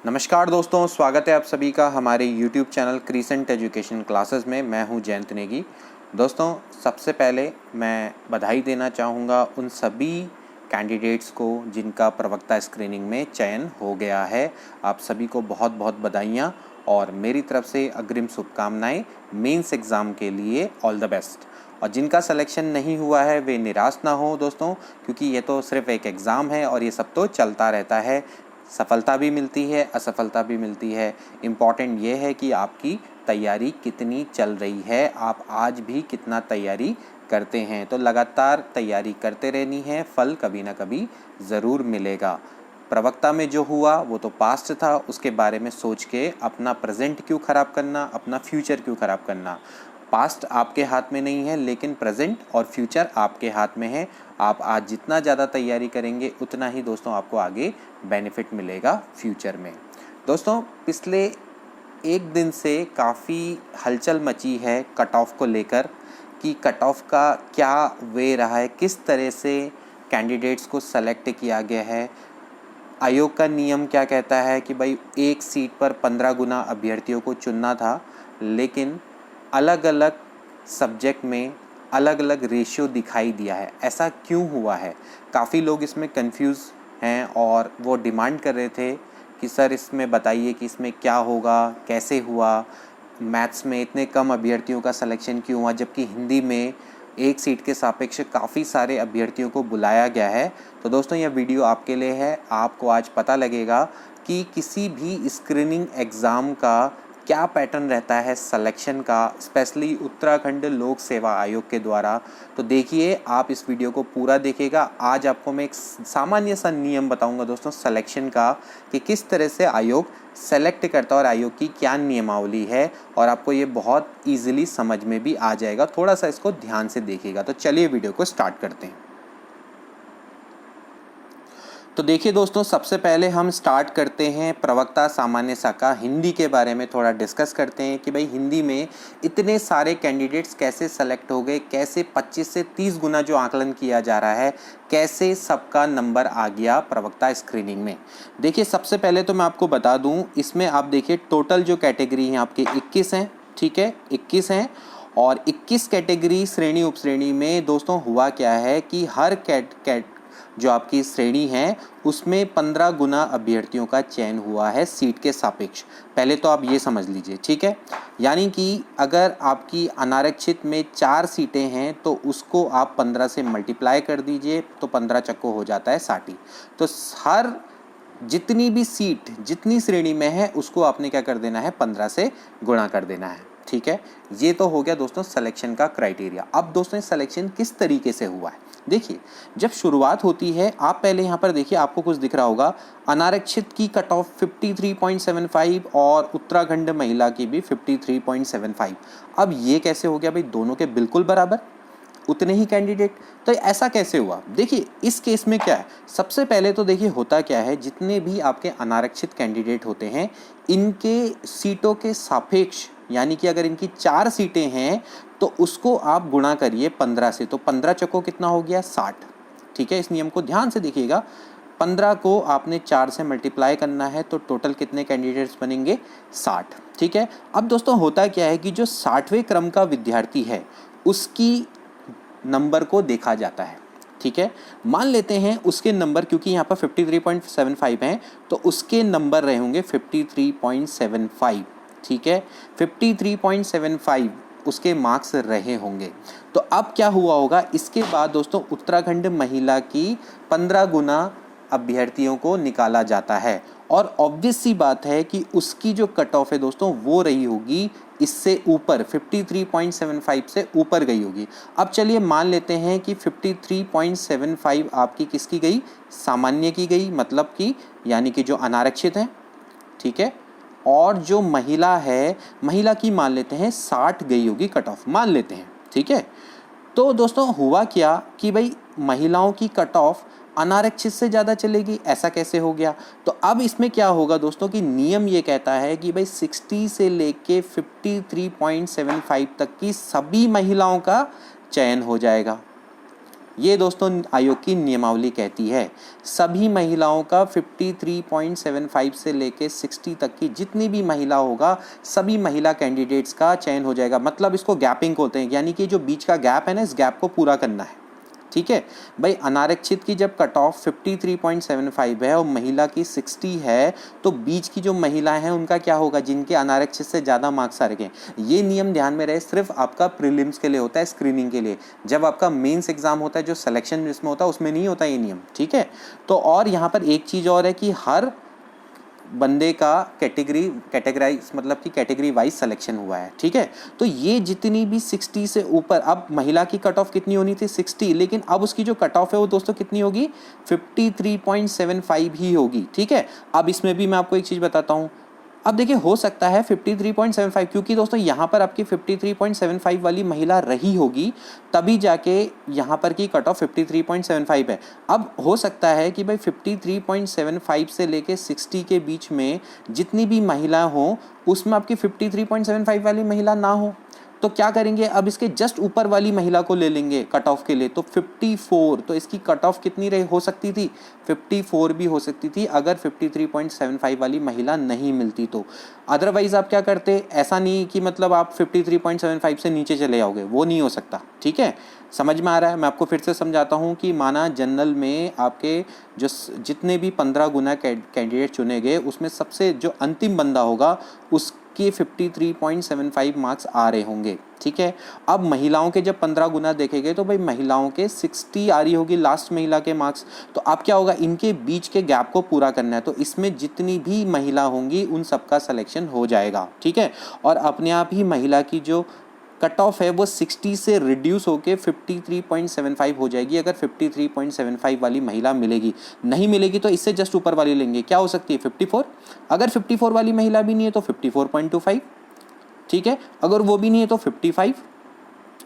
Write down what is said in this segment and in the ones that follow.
नमस्कार दोस्तों, स्वागत है आप सभी का हमारे YouTube channel crescent education classes में। मैं हूं जयंत नेगी। दोस्तों, सबसे पहले मैं बधाई देना चाहूँगा उन सभी कैंडिडेट्स को जिनका प्रवक्ता स्क्रीनिंग में चयन हो गया है। आप सभी को बहुत बहुत बधाइयाँ और मेरी तरफ से अग्रिम शुभकामनाएँ मेंस एग्ज़ाम के लिए। All the best. और जिनका सिलेक्शन नहीं हुआ है वे निराश ना हो दोस्तों, क्योंकि ये तो सिर्फ एक एग्ज़ाम है और ये सब तो चलता रहता है। सफलता भी मिलती है, असफलता भी मिलती है। इम्पॉर्टेंट ये है कि आपकी तैयारी कितनी चल रही है, आप आज भी कितना तैयारी करते हैं। तो लगातार तैयारी करते रहनी है, फल कभी ना कभी ज़रूर मिलेगा। प्रवक्ता में जो हुआ वो तो पास्ट था, उसके बारे में सोच के अपना प्रेजेंट क्यों ख़राब करना, अपना फ्यूचर क्यों ख़राब करना। पास्ट आपके हाथ में नहीं है, लेकिन प्रेजेंट और फ्यूचर आपके हाथ में है। आप आज जितना ज़्यादा तैयारी करेंगे उतना ही दोस्तों आपको आगे बेनिफिट मिलेगा फ्यूचर में। दोस्तों, पिछले एक दिन से काफ़ी हलचल मची है कट ऑफ को लेकर कि कट ऑफ का क्या वे रहा है, किस तरह से कैंडिडेट्स को सेलेक्ट किया गया है। आयोग का नियम क्या कहता है कि भाई एक सीट पर 15 गुना अभ्यर्थियों को चुनना था, लेकिन अलग अलग सब्जेक्ट में अलग अलग रेशियो दिखाई दिया है। ऐसा क्यों हुआ है? काफ़ी लोग इसमें कंफ्यूज हैं और वो डिमांड कर रहे थे कि सर इसमें बताइए कि इसमें क्या होगा, कैसे हुआ, मैथ्स में इतने कम अभ्यर्थियों का सिलेक्शन क्यों हुआ, जबकि हिंदी में एक सीट के सापेक्ष काफ़ी सारे अभ्यर्थियों को बुलाया गया है। तो दोस्तों, यह वीडियो आपके लिए है। आपको आज पता लगेगा कि किसी भी स्क्रीनिंग एग्ज़ाम का क्या पैटर्न रहता है सिलेक्शन का, स्पेशली उत्तराखंड लोक सेवा आयोग के द्वारा। तो देखिए, आप इस वीडियो को पूरा देखिएगा। आज आपको मैं एक सामान्य सा नियम बताऊंगा दोस्तों सिलेक्शन का, कि किस तरह से आयोग सेलेक्ट करता है और आयोग की क्या नियमावली है, और आपको ये बहुत ईजिली समझ में भी आ जाएगा। थोड़ा सा इसको ध्यान से देखिएगा। तो चलिए वीडियो को स्टार्ट करते हैं। तो देखिए दोस्तों, सबसे पहले हम स्टार्ट करते हैं प्रवक्ता सामान्य शाखा हिंदी के बारे में थोड़ा डिस्कस करते हैं कि भाई हिंदी में इतने सारे कैंडिडेट्स कैसे सेलेक्ट हो गए, कैसे 25 से 30 गुना जो आकलन किया जा रहा है, कैसे सबका नंबर आ गया प्रवक्ता स्क्रीनिंग में। देखिए, सबसे पहले तो मैं आपको बता दूं, इसमें आप देखिए टोटल जो कैटेगरी हैं आपके 21 हैं। ठीक है, 21 हैं। और 21 कैटेगरी श्रेणी उपश्रेणी में दोस्तों हुआ क्या है कि हर जो आपकी श्रेणी है उसमें 15 गुना अभ्यर्थियों का चयन हुआ है सीट के सापेक्ष। पहले तो आप ये समझ लीजिए, ठीक है। यानी कि अगर आपकी अनारक्षित में 4 सीटें हैं तो उसको आप 15 से मल्टीप्लाई कर दीजिए, तो 15 चक्को हो जाता है 60। तो हर जितनी भी सीट जितनी श्रेणी में है उसको आपने क्या कर देना है, 15 से गुणा कर देना है। ठीक है, ये तो हो गया दोस्तों सिलेक्शन का क्राइटेरिया। अब दोस्तों सिलेक्शन किस तरीके से हुआ है, देखिए। जब शुरुआत होती है, आप पहले यहाँ पर देखिए, आपको कुछ दिख रहा होगा, अनारक्षित की कट ऑफ 53.75 और उत्तराखंड महिला की भी 53.75। अब ये कैसे हो गया भाई, दोनों के बिल्कुल बराबर उतने ही कैंडिडेट। तो ऐसा कैसे हुआ? देखिए, इस केस में क्या है, सबसे पहले तो देखिए होता क्या है, जितने भी आपके अनारक्षित कैंडिडेट होते हैं इनके सीटों के सापेक्ष, यानी कि अगर इनकी 4 सीटें हैं तो उसको आप गुणा करिए 15 से, तो 15 चक्को कितना हो गया, 60। ठीक है, इस नियम को ध्यान से देखिएगा। 15 को आपने 4 से मल्टीप्लाई करना है तो टोटल कितने कैंडिडेट्स बनेंगे, 60। ठीक है, अब दोस्तों होता क्या है कि जो 60वें क्रम का विद्यार्थी है उसकी नंबर को देखा जाता है। ठीक है, मान लेते हैं उसके नंबर, क्योंकि यहाँ पर 53.75 हैं तो उसके नंबर रहे होंगे 53.75। ठीक है, 53.75 उसके मार्क्स रहे होंगे। तो अब क्या हुआ होगा, इसके बाद दोस्तों उत्तराखंड महिला की 15 गुना अभ्यर्थियों को निकाला जाता है, और ऑब्वियस सी बात है कि उसकी जो कट ऑफ है दोस्तों वो रही होगी इससे ऊपर, 53.75 से ऊपर गई होगी। अब चलिए मान लेते हैं कि 53.75 आपकी किसकी गई, सामान्य की गई, मतलब कि यानी कि जो अनारक्षित है। ठीक है, और जो महिला है, महिला की मान लेते हैं 60 गई होगी कट ऑफ, मान लेते हैं। ठीक है, तो दोस्तों हुआ क्या कि भाई महिलाओं की कट ऑफ अनारक्षित से ज़्यादा चलेगी, ऐसा कैसे हो गया? तो अब इसमें क्या होगा दोस्तों कि नियम ये कहता है कि भाई 60 से लेके 53.75 तक की सभी महिलाओं का चयन हो जाएगा। ये दोस्तों आयोग की नियमावली कहती है। सभी महिलाओं का 53.75 से लेके 60 तक की जितनी भी महिला होगा, सभी महिला कैंडिडेट्स का चयन हो जाएगा। मतलब इसको गैपिंग होते हैं, यानी कि जो बीच का गैप है ना, इस गैप को पूरा करना है। ठीक है भाई, अनारक्षित की जब कट ऑफ 53.75 है और महिला की 60 है, तो बीच की जो महिलाएं हैं उनका क्या होगा, जिनके अनारक्षित से ज़्यादा मार्क्स आ रखे हैं। ये नियम ध्यान में रहे, सिर्फ आपका प्रीलिम्स के लिए होता है, स्क्रीनिंग के लिए। जब आपका मेंस एग्जाम होता है, जो सिलेक्शन जिसमें होता है, उसमें नहीं होता ये नियम। ठीक है, तो और यहाँ पर एक चीज़ और है कि हर बंदे का कैटेगराइज मतलब कि कैटेगरी वाइज सिलेक्शन हुआ है। ठीक है, तो ये जितनी भी 60 से ऊपर, अब महिला की कट ऑफ कितनी होनी थी 60, लेकिन अब उसकी जो कट ऑफ है वो दोस्तों कितनी होगी 53.75 ही होगी। ठीक है, अब इसमें भी मैं आपको एक चीज़ बताता हूँ। अब देखिए, हो सकता है 53.75, क्योंकि दोस्तों यहाँ पर आपकी 53.75 वाली महिला रही होगी, तभी जाके यहाँ पर की कट ऑफ 53.75 है। अब हो सकता है कि भाई 53.75 से लेके 60 के बीच में जितनी भी महिला हो, उसमें आपकी 53.75 वाली महिला ना हो, तो क्या करेंगे, अब इसके जस्ट ऊपर वाली महिला को ले लेंगे कट ऑफ के लिए, तो 54। तो इसकी कट ऑफ कितनी रही हो सकती थी, 54 भी हो सकती थी अगर 53.75 वाली महिला नहीं मिलती तो। अदरवाइज आप क्या करते, ऐसा नहीं कि मतलब आप 53.75 से नीचे चले जाओगे, वो नहीं हो सकता। ठीक है, समझ में आ रहा है। मैं आपको फिर से समझाता हूँ कि माना जनरल में आपके जो जितने भी 15 गुना कैंडिडेट चुने गए, उसमें सबसे जो अंतिम बंदा होगा उसके 53.75 मार्क्स आ रहे होंगे। ठीक है, अब महिलाओं के जब 15 गुना देखे गए, तो भाई महिलाओं के 60 आ रही होगी लास्ट महिला के मार्क्स। तो अब क्या होगा, इनके बीच के गैप को पूरा करना है, तो इसमें जितनी भी महिला होंगी उन सबका सिलेक्शन हो जाएगा। ठीक है, और अपने आप ही महिला की जो कट ऑफ है वो 60 से रिड्यूस होके 53.75 हो जाएगी, अगर 53.75 वाली महिला मिलेगी। नहीं मिलेगी तो इससे जस्ट ऊपर वाली लेंगे, क्या हो सकती है 54। अगर 54 वाली महिला भी नहीं है तो 54.25। ठीक है, अगर वो भी नहीं है तो 55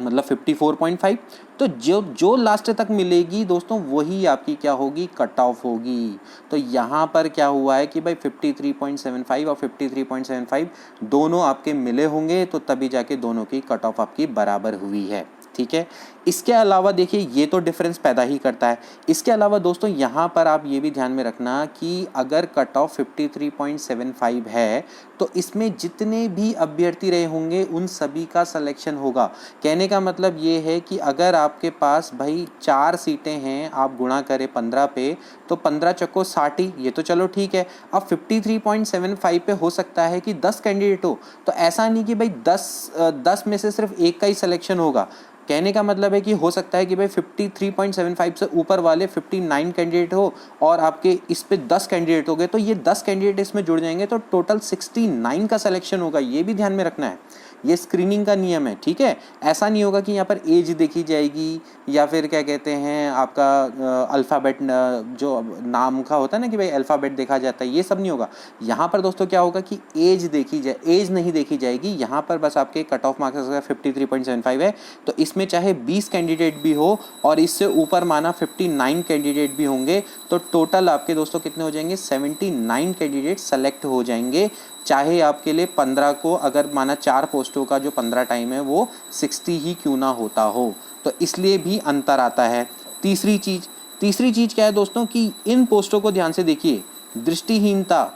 मतलब 54.5। तो जो लास्ट तक मिलेगी दोस्तों, वही आपकी क्या होगी, कट ऑफ होगी। तो यहाँ पर क्या हुआ है कि भाई 53.75 और 53.75 दोनों आपके मिले होंगे, तो तभी जाके दोनों की कट ऑफ आपकी बराबर हुई है। ठीक है, इसके अलावा देखिए ये तो डिफरेंस पैदा ही करता है। इसके अलावा दोस्तों यहाँ पर आप ये भी ध्यान में रखना कि अगर कट ऑफ 53.75 है, तो इसमें जितने भी अभ्यर्थी रहे होंगे उन सभी का सिलेक्शन होगा। कहने का मतलब ये है कि अगर आपके पास भाई 4 सीटें हैं, आप गुणा करें 15 पे, तो 15 चक्को 60, ये तो चलो ठीक है। अब 53.75 पे हो सकता है कि 10 कैंडिडेट हो, तो ऐसा नहीं कि भाई 10 में से सिर्फ एक का ही सिलेक्शन होगा। कहने का मतलब है कि हो सकता है कि भाई 53.75 से ऊपर वाले 59 कैंडिडेट हो और आपके इस पे 10 कैंडिडेट हो गए, तो ये 10 कैंडिडेट इसमें जुड़ जाएंगे, तो टोटल 69 का सिलेक्शन होगा। ये भी ध्यान में रखना है, ये स्क्रीनिंग का नियम है। ठीक है, ऐसा नहीं होगा कि यहाँ पर एज देखी जाएगी या फिर क्या कहते हैं आपका अल्फ़ाबेट जो नाम का होता है ना कि भाई अल्फ़ाबेट देखा जाता है, ये सब नहीं होगा। यहाँ पर दोस्तों क्या होगा कि एज देखी जाए, एज नहीं देखी जाएगी। यहाँ पर बस आपके कट ऑफ मार्क्स अगर 53.75 है, तो इसमें चाहे 20 कैंडिडेट भी हो और इससे ऊपर माना 59 कैंडिडेट भी होंगे, तो टोटल आपके दोस्तों कितने हो जाएंगे, 79 कैंडिडेट सेलेक्ट हो जाएंगे। चाहे आपके लिए 15 को अगर माना 4 पोस्टों का जो 15 टाइम है वो 60 ही क्यों ना होता हो, तो इसलिए भी अंतर आता है। तीसरी चीज़ क्या है दोस्तों कि इन पोस्टों को ध्यान से देखिए, दृष्टिहीनता,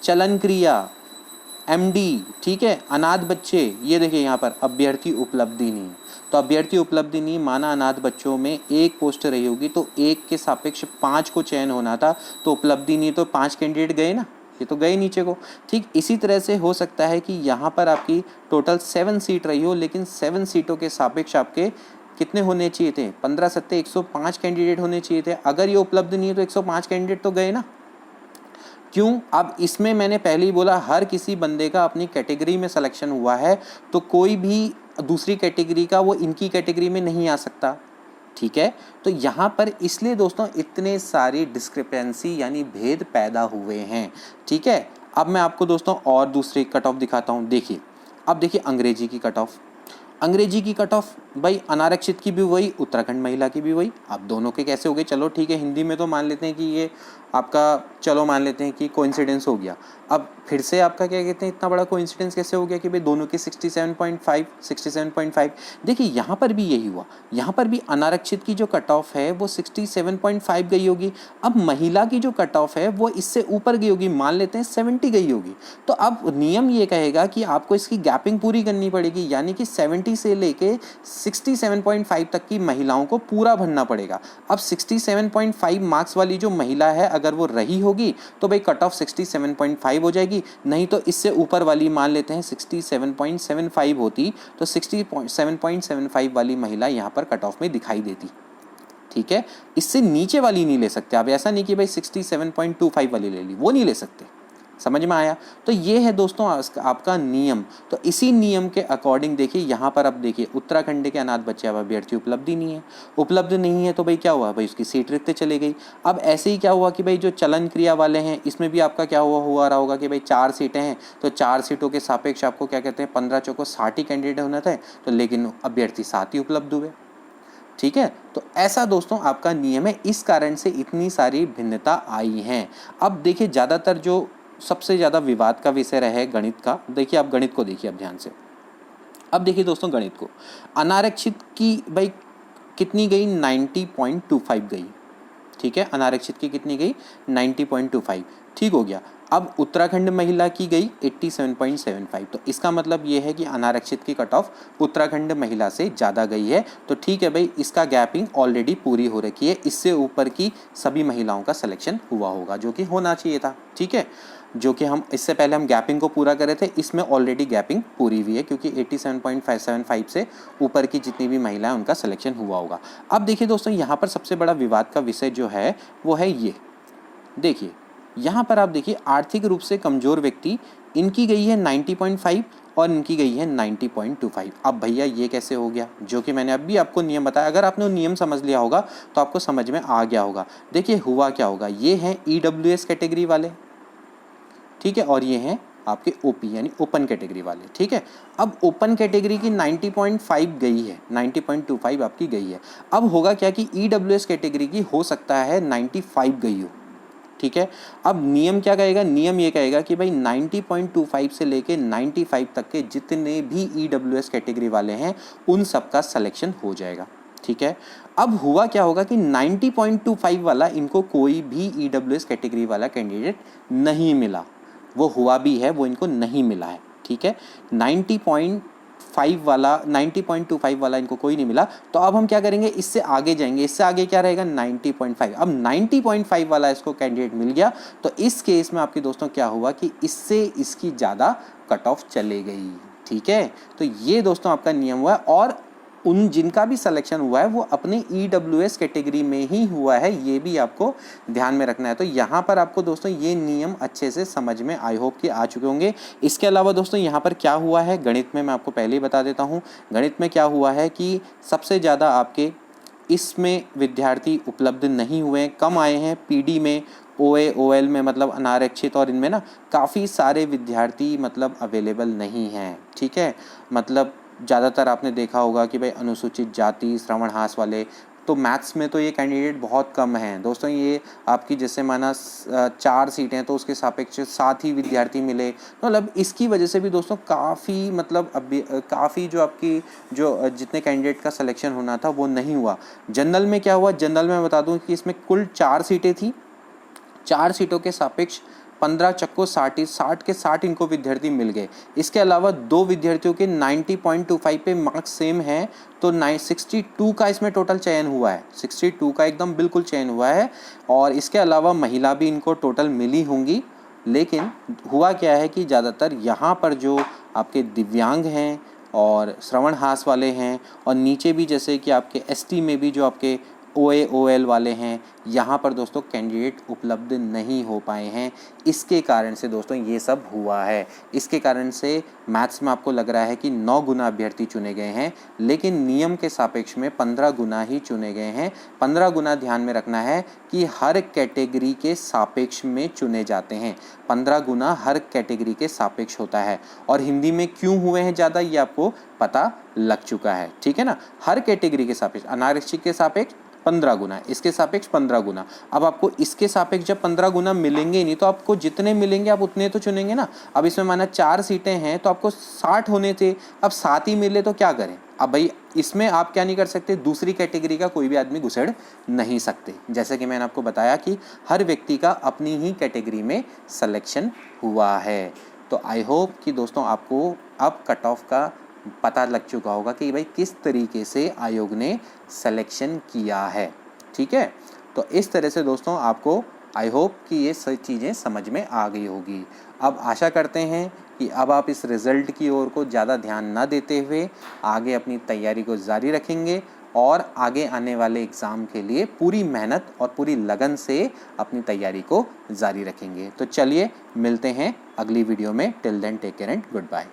चलन क्रिया, एमडी, ठीक है, अनाथ बच्चे, ये देखिए यहाँ पर अभ्यर्थी उपलब्धि नहीं। तो अभ्यर्थी उपलब्धि नहीं माना, अनाथ बच्चों में एक पोस्ट रही होगी तो एक के सापेक्ष 5 को चयन होना था, तो उपलब्धि नहीं, तो 5 कैंडिडेट गए ना, ये तो गए नीचे को। ठीक इसी तरह से हो सकता है कि यहाँ पर आपकी टोटल 7 सीट रही हो, लेकिन 7 सीटों के सापेक्ष आपके कितने होने चाहिए थे, 15 सत्ते 105 कैंडिडेट होने चाहिए थे। अगर ये उपलब्ध नहीं है तो 105 कैंडिडेट तो गए ना। क्यों, अब इसमें मैंने पहले ही बोला, हर किसी बंदे का अपनी कैटेगरी में सिलेक्शन हुआ है, तो कोई भी दूसरी कैटेगरी का वो इनकी कैटेगरी में नहीं आ सकता। ठीक है, तो यहाँ पर इसलिए दोस्तों इतने सारी डिस्क्रिपेंसी यानी भेद पैदा हुए हैं। ठीक है, अब मैं आपको दोस्तों और दूसरी कट ऑफ दिखाता हूँ। देखिए, अब देखिए अंग्रेजी की कट ऑफ। अंग्रेजी की कट ऑफ भाई अनारक्षित की भी वही, उत्तराखंड महिला की भी वही। अब दोनों के कैसे हो गए, चलो ठीक है, हिंदी में तो मान लेते हैं कि ये आपका चलो मान लेते हैं कि कोइंसिडेंस हो गया। अब फिर से आपका क्या कहते हैं, इतना बड़ा कोइंसिडेंस कैसे हो गया कि भाई दोनों की 67.5। देखिए यहाँ पर भी यही हुआ, यहाँ पर भी अनारक्षित की जो कट ऑफ है वो 67.5 गई होगी। अब महिला की जो कट ऑफ है वो इससे ऊपर गई होगी, मान लेते हैं 70 गई होगी। तो अब नियम ये कहेगा कि आपको इसकी गैपिंग पूरी करनी पड़ेगी, यानी कि 70 से लेके 67.5 तक की महिलाओं को पूरा भरना पड़ेगा। अब 67.5 मार्क्स वाली जो महिला है अगर वो रही होगी तो भाई कट ऑफ 67.5 हो जाएगी, नहीं तो इससे ऊपर वाली मान लेते हैं 67.75 होती तो 67.75 वाली महिला यहाँ पर कट ऑफ में दिखाई देती। ठीक है, इससे नीचे वाली नहीं ले सकते आप, ऐसा नहीं कि भाई 67.25 वाली ले ली, वो नहीं ले सकते। समझ में आया? तो ये है दोस्तों आपका नियम। तो इसी नियम के अकॉर्डिंग देखिए यहाँ पर अब देखिए उत्तराखंड के अनाथ बच्चे अब अभ्यर्थी उपलब्ध नहीं है तो भाई क्या हुआ, भाई उसकी सीट रिक्त चली गई। अब ऐसे ही क्या हुआ कि भाई जो चलन क्रिया वाले हैं इसमें भी आपका क्या हुआ रहा होगा कि भाई 4 सीटें हैं तो 4 सीटों के सापेक्ष आपको क्या कहते हैं 15 चौको 60 ही कैंडिडेट होना था, तो लेकिन अभ्यर्थी 7 ही उपलब्ध हुए। ठीक है, तो ऐसा दोस्तों आपका नियम है, इस कारण से इतनी सारी भिन्नता आई हैं। अब देखिए ज़्यादातर जो सबसे ज़्यादा विवाद का विषय रहे गणित का, देखिए आप गणित को देखिए अब ध्यान से। अब देखिए दोस्तों गणित को, अनारक्षित की भाई कितनी गई 90.25 गई। ठीक है, अनारक्षित की कितनी गई 90.25, ठीक हो गया। अब उत्तराखंड महिला की गई 87.75, तो इसका मतलब ये है कि अनारक्षित की कट ऑफ उत्तराखंड महिला से ज़्यादा गई है। तो ठीक है भाई, इसका गैपिंग ऑलरेडी पूरी हो रखी है, इससे ऊपर की सभी महिलाओं का सिलेक्शन हुआ होगा जो कि होना चाहिए था। ठीक है, जो कि हम इससे पहले हम गैपिंग को पूरा करे थे, इसमें ऑलरेडी गैपिंग पूरी हुई है क्योंकि 87.575 से ऊपर की जितनी भी महिलाएं उनका सिलेक्शन हुआ होगा। अब देखिए दोस्तों यहाँ पर सबसे बड़ा विवाद का विषय जो है वो है ये, देखिए यहाँ पर आप देखिए आर्थिक रूप से कमज़ोर व्यक्ति, इनकी गई है 90.5 और इनकी गई है 90.25। अब भैया ये कैसे हो गया, जो कि मैंने अभी आपको नियम बताया, अगर आपने वो नियम समझ लिया होगा तो आपको समझ में आ गया होगा। देखिए हुआ क्या होगा, ये हैं EWS कैटेगरी वाले, ठीक है, और ये हैं आपके OP यानी ओपन कैटेगरी वाले। ठीक है, अब ओपन कैटेगरी की 90.5 गई है, 90.25 आपकी गई है। अब होगा क्या कि EWS कैटेगरी की हो सकता है 95 गई हो। ठीक है, अब नियम क्या कहेगा, नियम ये कहेगा कि भाई 90.25 से लेके 95 तक के जितने भी EWS कैटेगरी वाले हैं उन सबका सिलेक्शन हो जाएगा। ठीक है, अब हुआ क्या होगा कि 90.25 वाला इनको कोई भी EWS कैटेगरी वाला कैंडिडेट नहीं मिला, वो हुआ भी है, वो इनको नहीं मिला है। ठीक है, 90.25 वाला इनको कोई नहीं मिला, तो अब हम क्या करेंगे, इससे आगे जाएंगे, इससे आगे क्या रहेगा 90.5। अब 90.5 वाला इसको कैंडिडेट मिल गया, तो इस केस में आपके दोस्तों क्या हुआ कि इससे इसकी ज़्यादा कट ऑफ चले गई। ठीक है, तो ये दोस्तों आपका नियम हुआ है, और उन जिनका भी सिलेक्शन हुआ है वो अपने EWS कैटेगरी में ही हुआ है, ये भी आपको ध्यान में रखना है। तो यहाँ पर आपको दोस्तों ये नियम अच्छे से समझ में आई होप कि आ चुके होंगे। इसके अलावा दोस्तों यहाँ पर क्या हुआ है गणित में, मैं आपको पहले ही बता देता हूँ। गणित में क्या हुआ है कि सबसे ज़्यादा आपके इसमें विद्यार्थी उपलब्ध नहीं हुए, कम आए हैं PD में, OA OL में मतलब अनारक्षित, और इनमें ना काफ़ी सारे विद्यार्थी मतलब अवेलेबल नहीं हैं। ठीक है, मतलब ज़्यादातर आपने देखा होगा कि भाई अनुसूचित जाति, श्रवणहास वाले, तो मैथ्स में तो ये कैंडिडेट बहुत कम हैं दोस्तों। ये आपकी जैसे माना 4 सीटें तो उसके सापेक्ष 7 ही विद्यार्थी मिले, मतलब इसकी वजह से भी दोस्तों काफ़ी मतलब अभी काफ़ी जो आपकी जो जितने कैंडिडेट का सिलेक्शन होना था वो नहीं हुआ। जनरल में क्या हुआ, जनरल में बता दूं कि इसमें कुल 4 सीटें थी, 4 सीटों के सापेक्ष 15 चक्को 60 के 60 इनको विद्यार्थी मिल गए। इसके अलावा 2 विद्यार्थियों के 90.25 पे मार्क्स सेम हैं, तो 62 का इसमें टोटल चयन हुआ है, 62 का एकदम बिल्कुल चयन हुआ है। और इसके अलावा महिला भी इनको टोटल मिली होंगी, लेकिन हुआ क्या है कि ज़्यादातर यहाँ पर जो आपके दिव्यांग हैं और श्रवणहास वाले हैं, और नीचे भी जैसे कि आपके ST में भी जो आपके OA OL वाले हैं, यहाँ पर दोस्तों कैंडिडेट उपलब्ध नहीं हो पाए हैं। इसके कारण से दोस्तों ये सब हुआ है। इसके कारण से मैथ्स में आपको लग रहा है कि 9 गुना अभ्यर्थी चुने गए हैं, लेकिन नियम के सापेक्ष में 15 गुना ही चुने गए हैं। 15 गुना ध्यान में रखना है कि हर कैटेगरी के सापेक्ष में चुने जाते हैं, 15 गुना हर कैटेगरी के सापेक्ष होता है। और हिंदी में क्यों हुए हैं ज़्यादा ये आपको पता लग चुका है। ठीक है ना, हर कैटेगरी के सापेक्ष, अनारक्षित के सापेक्ष 15 गुना, इसके सापेक्ष 15 गुना। अब आपको इसके सापेक्ष जब 15 गुना मिलेंगे ही नहीं तो आपको जितने मिलेंगे आप उतने तो चुनेंगे ना। अब इसमें माना 4 सीटें हैं तो आपको 60 होने थे, अब 7 ही मिले तो क्या करें। अब भाई इसमें आप क्या नहीं कर सकते, दूसरी कैटेगरी का कोई भी आदमी घुसड़ नहीं सकते। जैसे कि मैंने आपको बताया कि हर व्यक्ति का अपनी ही कैटेगरी में सिलेक्शन हुआ है। तो आई होप कि दोस्तों आपको अब कट ऑफ का पता लग चुका होगा कि भाई किस तरीके से आयोग ने सिलेक्शन किया है। ठीक है, तो इस तरह से दोस्तों आपको आई होप कि ये सभी चीज़ें समझ में आ गई होगी। अब आशा करते हैं कि अब आप इस रिज़ल्ट की ओर को ज़्यादा ध्यान ना देते हुए आगे अपनी तैयारी को जारी रखेंगे और आगे आने वाले एग्ज़ाम के लिए पूरी मेहनत और पूरी लगन से अपनी तैयारी को जारी रखेंगे। तो चलिए मिलते हैं अगली वीडियो में। Till then take care and good bye.